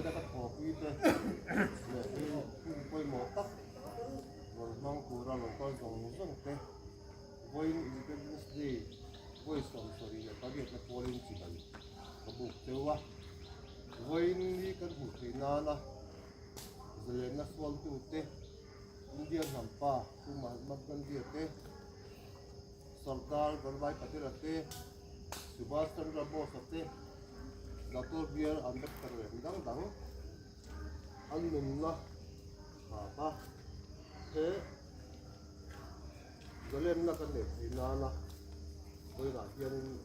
đã cắt bỏ quy tế để quay mỏ tắc rồi mang củ ra rồi coi dòng rong tế với Independence Day với sòng sori là có việc là polling chỉ cần có buộc tiêu á với đi cái buộc thì na na rồi nó swal tu tế India làm pa cũng mà bắt con đi tế Sardar Vallabhbhai Patel tế Subhash Chandra Bose tế Dr. B.R. Ambedkar dang dang anh mình là ta thế giờ lên là cái này thì na với là hiện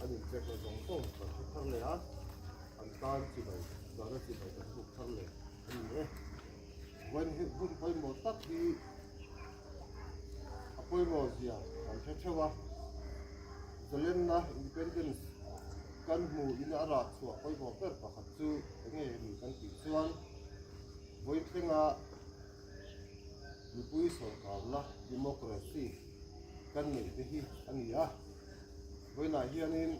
anh nhìn thấy cái dòng sông và cái thang này á anh ta chỉ phải giờ nó chỉ phải cái thuộc thang này anh nhé when hun phải một tắc thì apoi một gì à anh thấy chưa ba giờ lên là independence kan mu in ara chua koi bo per pakhat chu nge ni kan ti chuan voi thenga lupui sarkar la democracy kan nei te hi ania voi na hianin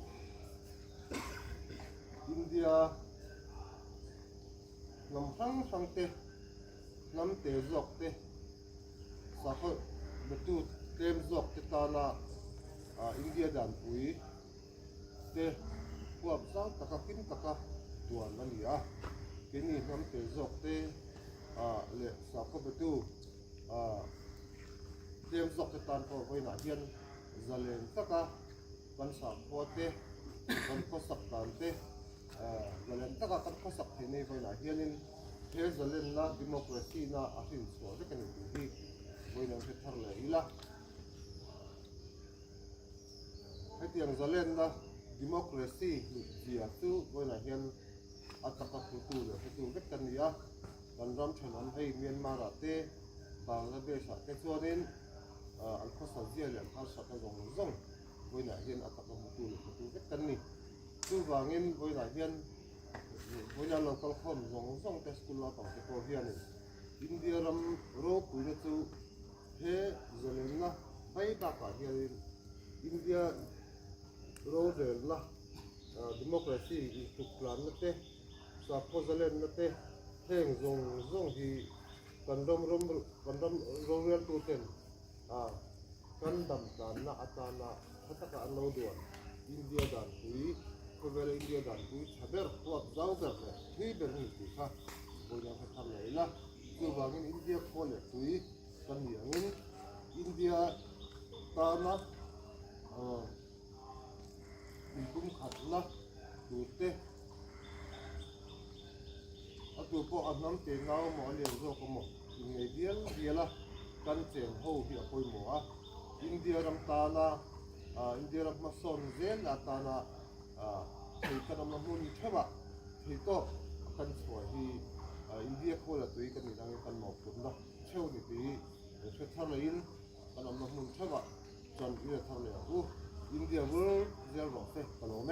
India nam sang te nam te zok te sa kho betu tem zok te ta na India dan pui te cuộc sống tất cả kinh tất cả tuần là gì à cái này năm thể dục thế lệ sao có biết tu đêm dục thì toàn bộ với nạn nhân giờ lên tất cả văn sản hoa thế văn có sập tàn thế giờ lên tất cả có sập thế này với nạn nhân thế giờ lên là democracy na ahin số thế cái này thì với nạn nhân thằng này là cái tiếng giờ lên là democracy gì à tu với là hiện ataka tu là tu cái cần gì á còn ram chăn ăn hay Myanmar à te Bangladesh à cái số nên anh có sản xuất liền ăn sạch cái dòng rong với là hiện ataka tu là tu cái cần gì tu vàng in với là hiện với là local home dòng cái school là cái câu hiện này India ram ro cú là tu he giờ nên là hay cả hiện India rồi là democracy thuộc plan nó thế, sa pozalen nó thế, heng zong thì cần đom real tu ten, cần đầm đàn na atana, tất cả anh lâu đuổi, India đàn quý, có vẻ India đàn quý, haber hoặc giàu bер này, quý bер này thì ha, bây giờ phải làm này là, cứ vào cái India khôn này quý, cần những India ta na cũng khát là đủ tê, tụi cô ăn nắm tiền nào mà liền rồi có một ngày điên là căn tiền hậu thì coi mua India ram ta na India ram mà son zen là ta na thì cái năm nó muốn thế mà thì to căn sủa thì India coi là tụi cái này đang căn một cũng đó theo thì tụi thằng này cái năm nó muốn thế mà chọn cái thằng này India world zero thế còn ổn